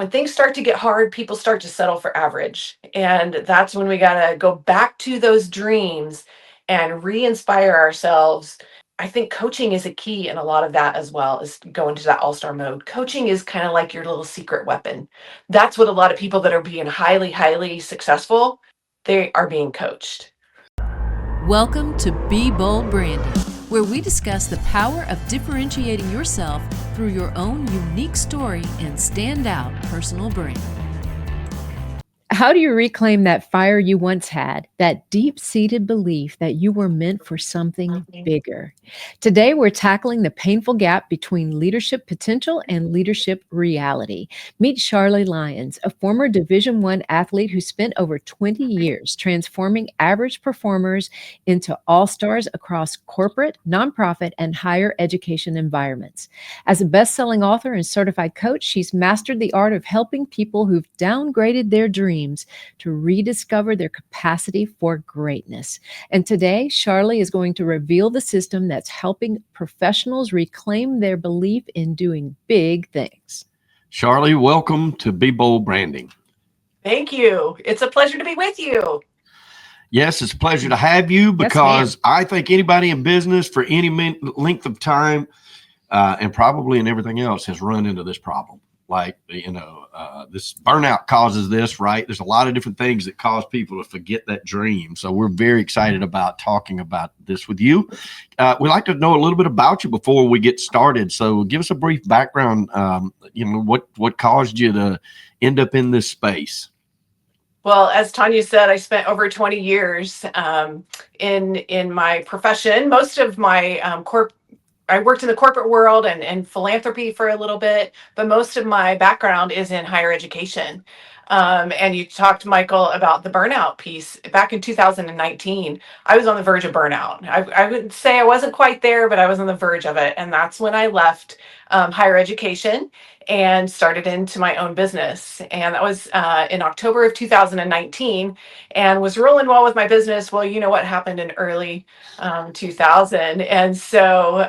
when things start to get hard, people start to settle for average. And that's when we got to go back to those dreams and re-inspire ourselves. I think coaching is a key in a lot of that as well, is go into that all-star mode. Coaching is kind of like your little secret weapon. That's what a lot of people that are being highly, highly successful, they are being coached. Welcome to Be Bold Branding, where we discuss the power of differentiating yourself through your own unique story and standout personal brand. How do you reclaim that fire you once had, that deep-seated belief that you were meant for something bigger? Today, we're tackling the painful gap between leadership potential and leadership reality. Meet Sharlee Lyons, a former Division I athlete who spent over 20 years transforming average performers into all-stars across corporate, nonprofit, and higher education environments. As a best-selling author and certified coach, she's mastered the art of helping people who've downgraded their dreams to rediscover their capacity for greatness. And today, Sharlee is going to reveal the system that's helping professionals reclaim their belief in doing big things. Sharlee, welcome to Be Bold Branding. Thank you. It's a pleasure to be with you. Yes, it's a pleasure to have you because I think anybody in business for any length of time and probably in everything else has run into this problem. Like, this burnout causes this, right? There's a lot of different things that cause people to forget that dream. So we're very excited about talking about this with you. We'd like to know a little bit about you before we get started. So give us a brief background, what caused you to end up in this space? Well, as Tanya said, I spent over 20 years in my profession. Most of my I worked in the corporate world and philanthropy for a little bit, but most of my background is in higher education. And you talked, Michael, about the burnout piece. Back in 2019, I was on the verge of burnout. I would say I wasn't quite there, but I was on the verge of it. And that's when I left higher education and started into my own business. And that was in October of 2019, and was rolling well with my business. Well, you know what happened in early 2000. And so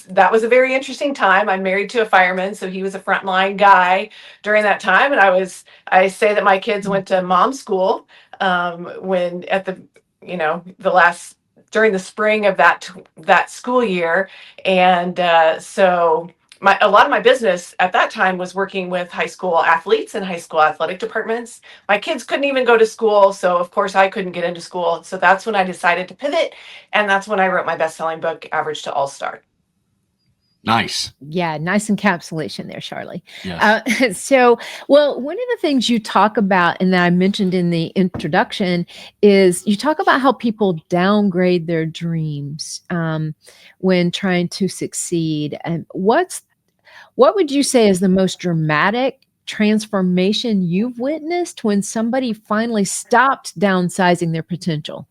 that was a very interesting time. I'm married to a fireman, so he was a frontline guy during that time. And I say that my kids went to mom school when at during the spring of that school year. And so a lot of my business at that time was working with high school athletes and high school athletic departments. My kids couldn't even go to school, so of course I couldn't get into school. So that's when I decided to pivot, and that's when I wrote my best-selling book, Average to All-Star. Nice. Yeah, nice encapsulation there, Sharlee. Yes. One of the things you talk about, and that I mentioned in the introduction, is you talk about how people downgrade their dreams when trying to succeed. And what would you say is the most dramatic transformation you've witnessed when somebody finally stopped downsizing their potential?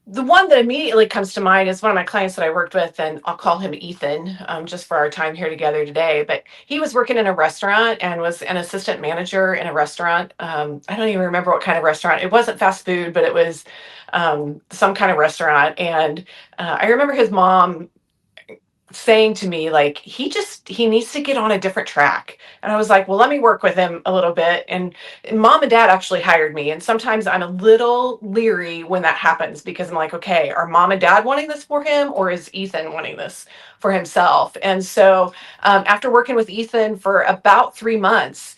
The one that immediately comes to mind is one of my clients that I worked with, and I'll call him Ethan, just for our time here together today. But he was working in a restaurant and was an assistant manager in a restaurant. I don't even remember what kind of restaurant. It wasn't fast food, but it was some kind of restaurant. And I remember his mom saying to me, like, he needs to get on a different track. And I was like, well, let me work with him a little bit. And mom and dad actually hired me. And sometimes I'm a little leery when that happens, because I'm like, okay, are mom and dad wanting this for him, or is Ethan wanting this for himself? And so after working with Ethan for about 3 months,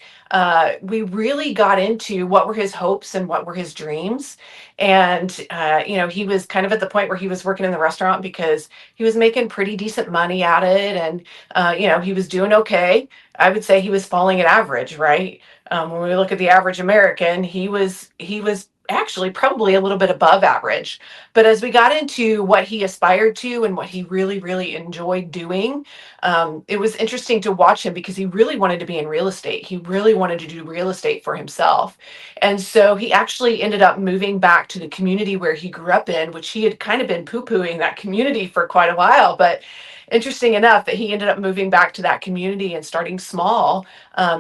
we really got into what were his hopes and what were his dreams. And, he was kind of at the point where he was working in the restaurant because he was making pretty decent money at it. And, he was doing okay. I would say he was falling at average, right? When we look at the average American, he was actually probably a little bit above average. But as we got into what he aspired to and what he really, really enjoyed doing, it was interesting to watch him, because he really wanted to be in real estate. He really wanted to do real estate for himself. And so he actually ended up moving back to the community where he grew up in, which he had kind of been poo-pooing that community for quite a while. But interesting enough that he ended up moving back to that community and starting small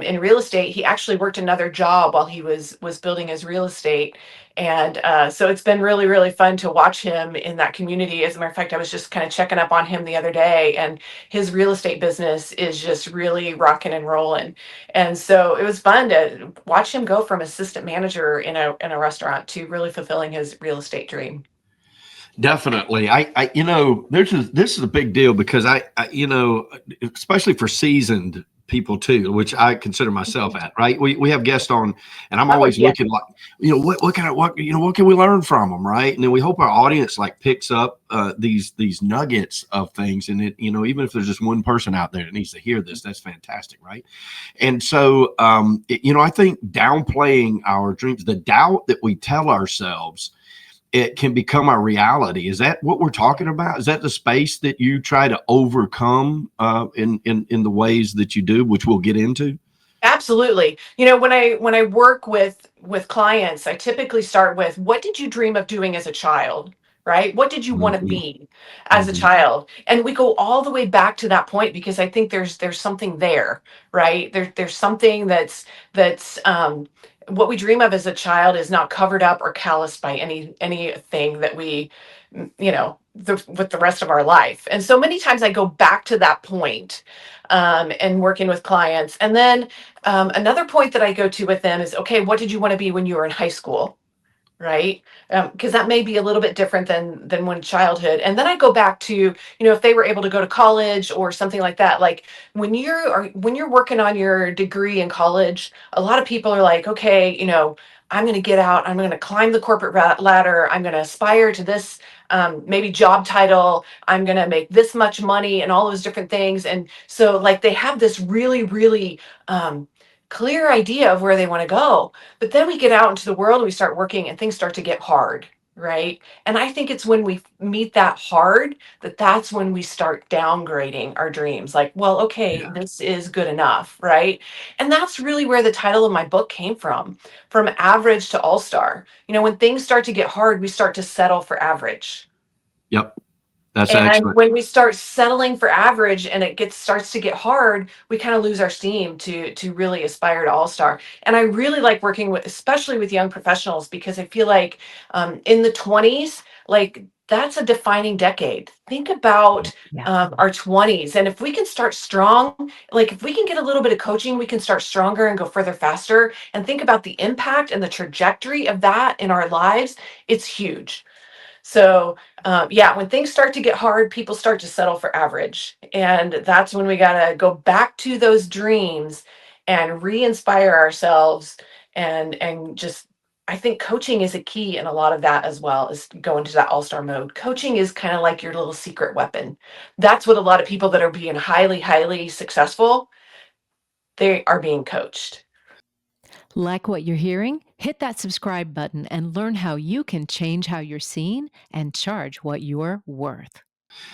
in real estate. He actually worked another job while he was building his real estate. And so it's been really, really fun to watch him in that community. As a matter of fact, I was just kind of checking up on him the other day, and his real estate business is just really rocking and rolling. And so it was fun to watch him go from assistant manager in a restaurant to really fulfilling his real estate dream. Definitely. This is a big deal because especially for seasoned people too, which I consider myself at, right? We have guests on and I'm Oh, always yeah. looking like, what can we learn from them? Right. And then we hope our audience like picks up these nuggets of things. And even if there's just one person out there that needs to hear this, that's fantastic. Right. And so, I think downplaying our dreams, the doubt that we tell ourselves, it can become our reality. Is that what we're talking about? Is that the space that you try to overcome in the ways that you do, which we'll get into? Absolutely. When I work with clients, I typically start with, what did you dream of doing as a child? Right? What did you want to Mhm, be as a mhm. child? And we go all the way back to that point because I think there's something there, right? There's something that's what we dream of as a child is not covered up or calloused by anything that we with the rest of our life. And so many times I go back to that point and working with clients. And then another point that I go to with them is, okay, what did you want to be when you were in high school? Right? Because that may be a little bit different than when childhood. And then I go back to, if they were able to go to college or something like that. Like when you're working on your degree in college, a lot of people are like, okay, I'm going to get out, I'm going to climb the corporate ladder, I'm going to aspire to this maybe job title, I'm going to make this much money and all those different things. And so like they have this really, really clear idea of where they want to go. But then we get out into the world and we start working and things start to get hard, right? And I think it's when we meet that hard that's when we start downgrading our dreams. Like, well, okay, Yeah. this is good enough, right? And that's really where the title of my book came from average to all-star. When things start to get hard, we start to settle for average. Yep. That's And excellent. when we start settling for average and starts to get hard, we kind of lose our steam to really aspire to all-star. And I really like working with, especially with young professionals, because I feel like in the 20s, like that's a defining decade. Think about Yeah. our 20s. And if we can start strong, like if we can get a little bit of coaching, we can start stronger and go further faster. And think about the impact and the trajectory of that in our lives. It's huge. So, yeah, when things start to get hard, people start to settle for average. And that's when we got to go back to those dreams and re-inspire ourselves and just I think coaching is a key in a lot of that as well, is go into that all-star mode. Coaching is kind of like your little secret weapon. That's what a lot of people that are being highly, highly successful, they are being coached. Like what you're hearing? Hit that subscribe button and learn how you can change how you're seen and charge what you're worth.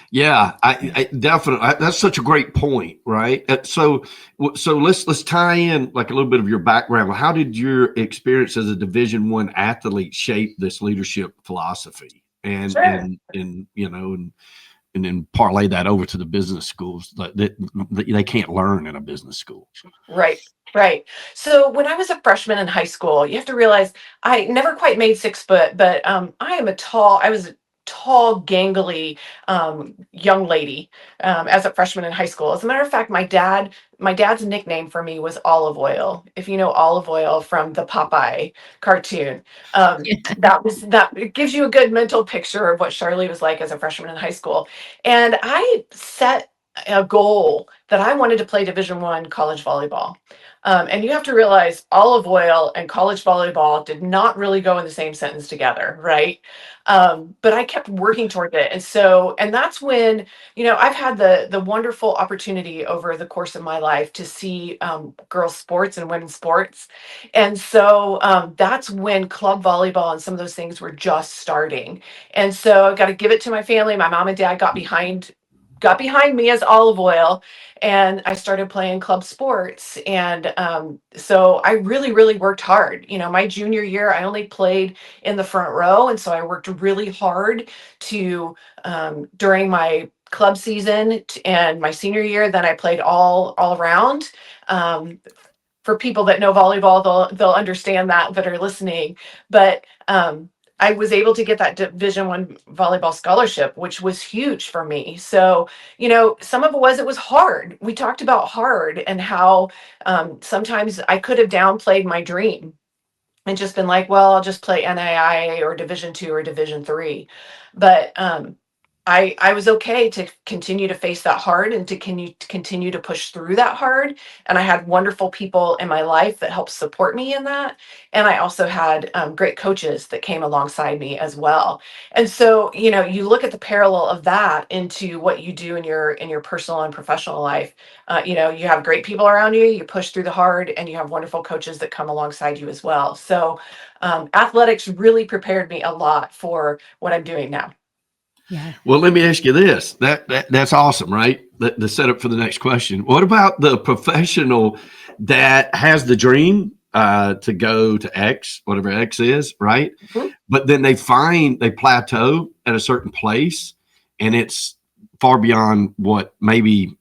Yeah, I definitely. That's such a great point, right? So let's tie in like a little bit of your background. How did your experience as a Division I athlete shape this leadership philosophy, Sure. and then parlay that over to the business schools that they can't learn in a business school? Right, right. So when I was a freshman in high school, you have to realize I never quite made 6 foot, but I was a tall, gangly young lady as a freshman in high school. As a matter of fact, my dad's nickname for me was Olive Oil. If you know Olive Oil from the Popeye cartoon, that it gives you a good mental picture of what Sharlee was like as a freshman in high school. And I set a goal that I wanted to play Division I college volleyball. And you have to realize olive oil and college volleyball did not really go in the same sentence together, right? But I kept working toward it. And that's when, I've had the wonderful opportunity over the course of my life to see girls sports and women's sports. And so that's when club volleyball and some of those things were just starting. And so I got to give it to my family. My mom and dad got behind me as olive oil, and I started playing club sports. And so I really, really worked hard. My junior year, I only played in the front row. And so I worked really hard to, during my club season and my senior year. Then I played all around. Um, for people that know volleyball, they'll understand that are listening. But I was able to get that Division 1 volleyball scholarship, which was huge for me. So, some of it was hard. We talked about hard and how sometimes I could have downplayed my dream and just been like, well, I'll just play NAIA or Division 2 or Division 3. But I was okay to continue to face that hard and to continue to push through that hard. And I had wonderful people in my life that helped support me in that. And I also had great coaches that came alongside me as well. And so, you look at the parallel of that into what you do in your personal and professional life. You have great people around you, you push through the hard, and you have wonderful coaches that come alongside you as well. So athletics really prepared me a lot for what I'm doing now. Yeah. Well, let me ask you this. That's awesome, right? The setup for the next question. What about the professional that has the dream to go to X, whatever X is, right? Mm-hmm. But then they plateau at a certain place, and it's far beyond what maybe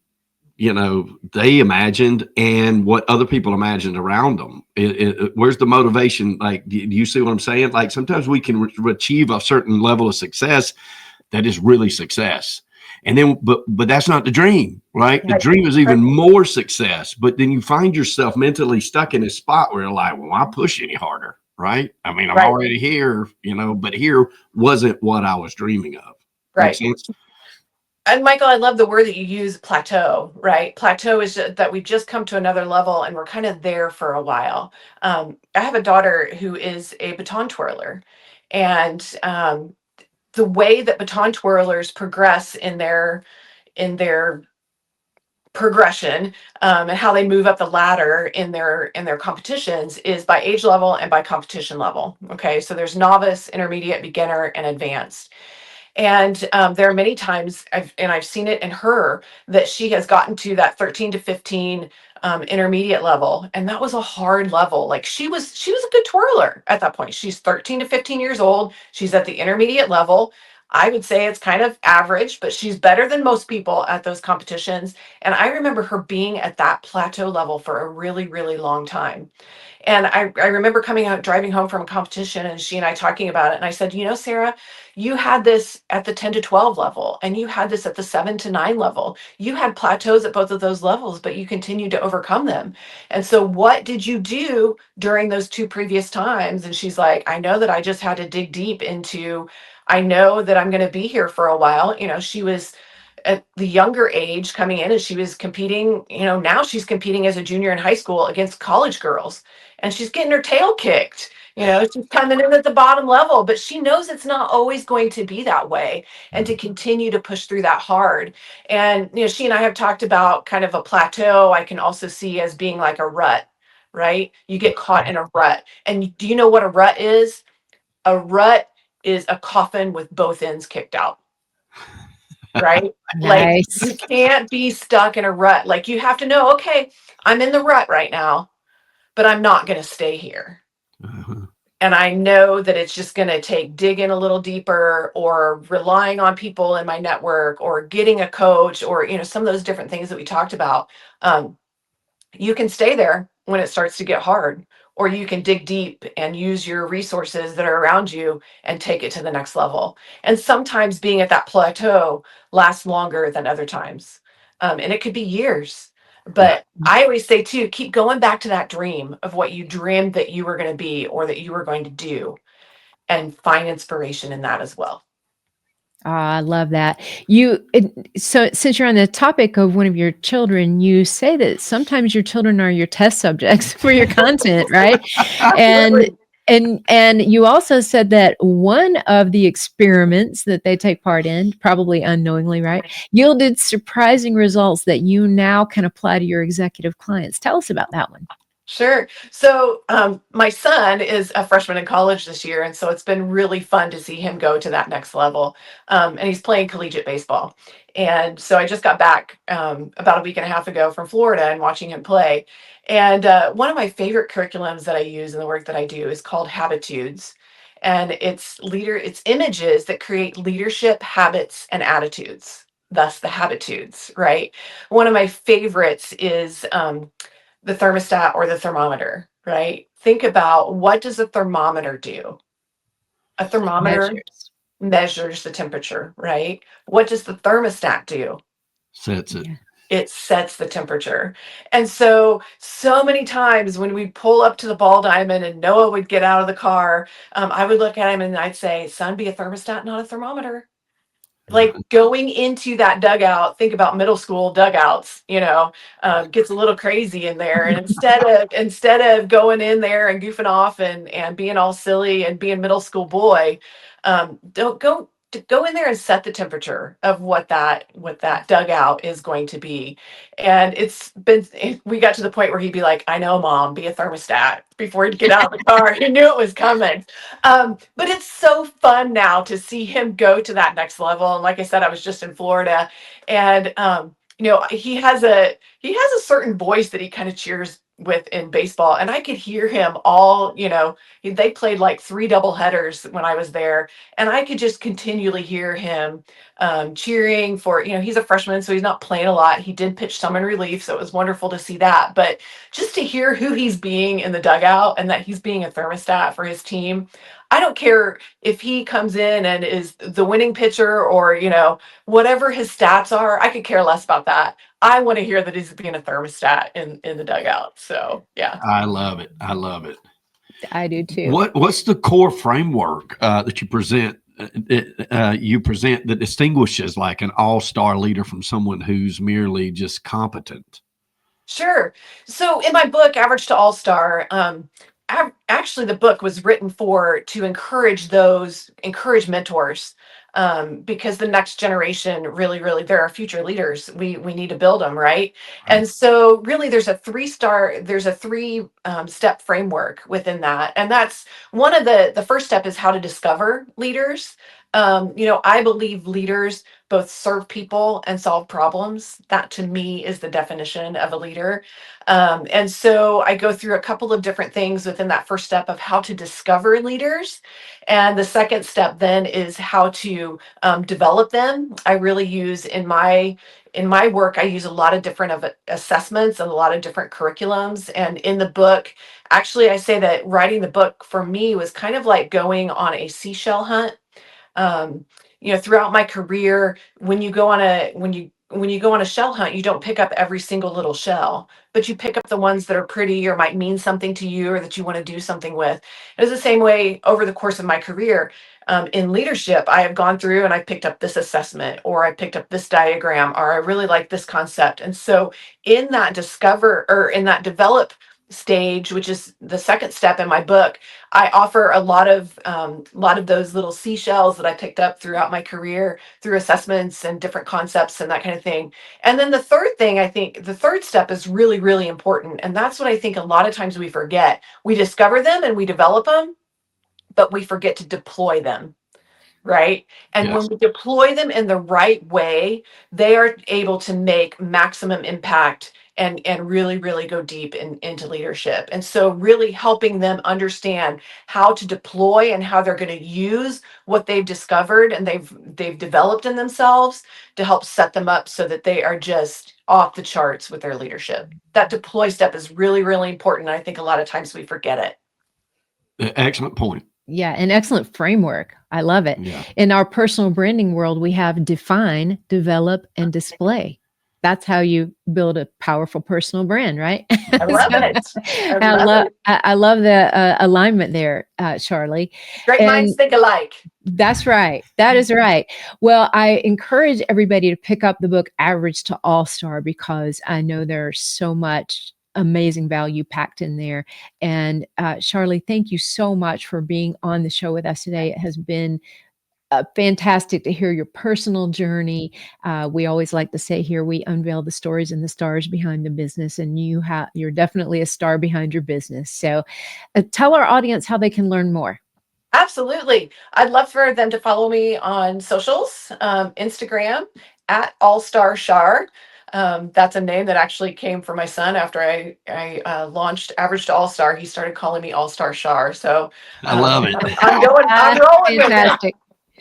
they imagined and what other people imagined around them. Where's the motivation? Like, do you see what I'm saying? Like, sometimes we can achieve a certain level of success that is really success. And then, but that's not the dream, right? The dream is even more success, but then you find yourself mentally stuck in a spot where you're like, well, why push any harder? Right. I mean, I'm already here, but here wasn't what I was dreaming of. Right. Make sense? And Michael, I love the word that you use, plateau, right? Plateau is that we've just come to another level and we're kind of there for a while. I have a daughter who is a baton twirler, and the way that baton twirlers progress in their progression, and how they move up the ladder in their competitions is by age level and by competition level. Okay, so there's novice, intermediate, beginner, and advanced. And there are many times I've seen it in her that she has gotten to that 13 to 15 intermediate level, and that was a hard level. Like she was a good twirler at that point. She's 13 to 15 years old. She's at the intermediate level. I would say it's kind of average, but she's better than most people at those competitions. And I remember her being at that plateau level for a really, really long time. And I remember coming out, driving home from a competition, and she and I talking about it. And I said, Sarah, you had this at the 10 to 12 level, and you had this at the 7 to 9 level. You had plateaus at both of those levels, but you continued to overcome them. And so what did you do during those two previous times? And she's like, I know that I just had to dig deep into, I know that I'm going to be here for a while. She was at the younger age coming in, and she was competing, now she's competing as a junior in high school against college girls, and she's getting her tail kicked. She's coming in at the bottom level, but she knows it's not always going to be that way, and to continue to push through that hard. And, she and I have talked about kind of a plateau I can also see as being like a rut, right? You get caught in a rut. And do you know what a rut is? A rut is a coffin with both ends kicked out. Right? Like, Nice. you can't be stuck in a rut. Like, you have to know, okay, I'm in the rut right now, but I'm not going to stay here. And I know that it's just going to take digging a little deeper, or relying on people in my network, or getting a coach, or, some of those different things that we talked about. You can stay there when it starts to get hard, or you can dig deep and use your resources that are around you and take it to the next level. And sometimes being at that plateau lasts longer than other times. And it could be years. But I always say too, keep going back to that dream of what you dreamed that you were going to be or that you were going to do, and find inspiration in that as well. I love that. So since you're on the topic of one of your children, you say that sometimes your children are your test subjects for your content, right? And you also said that one of the experiments that they take part in, probably unknowingly, right, yielded surprising results that you now can apply to your executive clients. Tell us about that one. Sure. So my son is a freshman in college this year, and so it's been really fun to see him go to that next level. And he's playing collegiate baseball. And so I just got back about a week and a half ago from Florida and watching him play. And one of my favorite curriculums that I use in the work that I do is called Habitudes. And it's images that create leadership habits and attitudes. thus the habitudes, right? One of my favorites is the thermostat or the thermometer, right? Think about, what does a thermometer do? A thermometer Measures. measures the temperature, right? What does the thermostat do? Sets it. Yeah. It sets the temperature. And so many times when we pull up to the ball diamond and Noah would get out of the car, I would look at him and I'd say, son, be a thermostat, not a thermometer. Like going into that dugout, think about middle school dugouts, gets a little crazy in there. And instead of going in there and goofing off and being all silly and being middle school boy, don't go in there and set the temperature of what that dugout is going to be. And we got to the point where he'd be like, I know, mom, be a thermostat, before he'd get out of the car. He knew it was coming. But it's so fun now to see him go to that next level. And like I said, I was just in Florida, and he has a certain voice that he kind of cheers with in baseball, and I could hear him all. They played like 3 double headers when I was there, and I could just continually hear him cheering for. He's a freshman, so he's not playing a lot. He did pitch some in relief, so it was wonderful to see that. But just to hear who he's being in the dugout and that he's being a thermostat for his team. I don't care if he comes in and is the winning pitcher or, whatever his stats are. I could care less about that. I want to hear that he's being a thermostat in the dugout. So, yeah. I love it. I love it. I do too. What's the core framework that you present? That distinguishes like an all-star leader from someone who's merely just competent. Sure. So in my book, Average to All Star, actually the book was written to encourage mentors, because the next generation really, really, they're our future leaders. We need to build them, right? And so really, there's a three step framework within that, and that's one of the first step is how to discover leaders. I believe leaders both serve people and solve problems. That to me is the definition of a leader. And so I go through a couple of different things within that first step of how to discover leaders. And the second step then is how to develop them. I really use in my work, I use a lot of different assessments and a lot of different curriculums. And in the book, actually, I say that writing the book for me was kind of like going on a seashell hunt. um, Throughout my career, when you go on a shell hunt, you don't pick up every single little shell, but you pick up the ones that are pretty or might mean something to you or that you want to do something with. It was the same way over the course of my career. In leadership, I have gone through and I picked up this assessment, or I picked up this diagram, or I really like this concept. And so in that discover or in that develop stage, which is the second step in my book, I offer a lot of those little seashells that I picked up throughout my career through assessments and different concepts and that kind of thing. And then the third step is really, really important. And that's what I think a lot of times we forget. We discover them and we develop them, but we forget to deploy them. Right. And Yes. when we deploy them in the right way, they are able to make maximum impact and really, really go deep into leadership. And so really helping them understand how to deploy and how they're going to use what they've discovered and they've developed in themselves to help set them up so that they are just off the charts with their leadership. That deploy step is really, really important. I think a lot of times we forget it. Excellent point. Yeah, an excellent framework. I love it. Yeah. In our personal branding world, we have define, develop, and display. That's how you build a powerful personal brand, right? I love it. I love the alignment there, Sharlee. Great minds think alike. That's right. That is right. Well, I encourage everybody to pick up the book Average to All Star, because I know there's so much amazing value packed in there. And Sharlee, thank you so much for being on the show with us today. It has been fantastic to hear your personal journey. We always like to say here, we unveil the stories and the stars behind the business, and you're definitely a star behind your business. So tell our audience how they can learn more. Absolutely. I'd love for them to follow me on socials, Instagram at AllStarShar. That's a name that actually came from my son after I launched Average to All Star. He started calling me All Star Shar. So I love it. I'm rolling Fantastic. with it.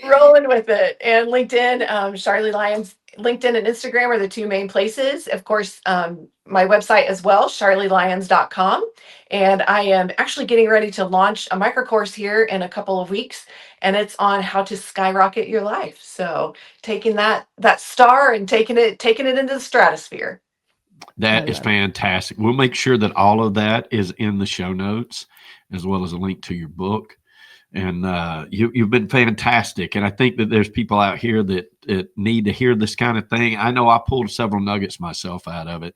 Rolling with it. And LinkedIn, Sharlee Lyons, LinkedIn and Instagram are the two main places. Of course, my website as well, SharleeLyons.com. And I am actually getting ready to launch a micro course here in a couple of weeks, and it's on how to skyrocket your life. So taking that star and taking it into the stratosphere. That is fantastic. We'll make sure that all of that is in the show notes, as well as a link to your book. And you've been fantastic. And I think that there's people out here that need to hear this kind of thing. I know I pulled several nuggets myself out of it.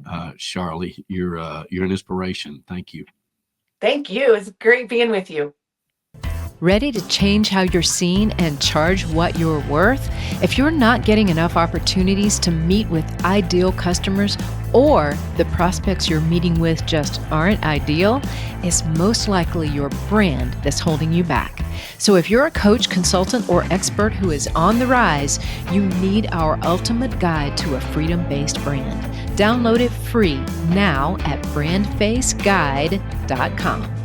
Sharlee, you're an inspiration. Thank you. Thank you. It's great being with you. Ready to change how you're seen and charge what you're worth? If you're not getting enough opportunities to meet with ideal customers, or the prospects you're meeting with just aren't ideal, it's most likely your brand that's holding you back. So if you're a coach, consultant, or expert who is on the rise, you need our ultimate guide to a freedom-based brand. Download it free now at BrandFaceGuide.com.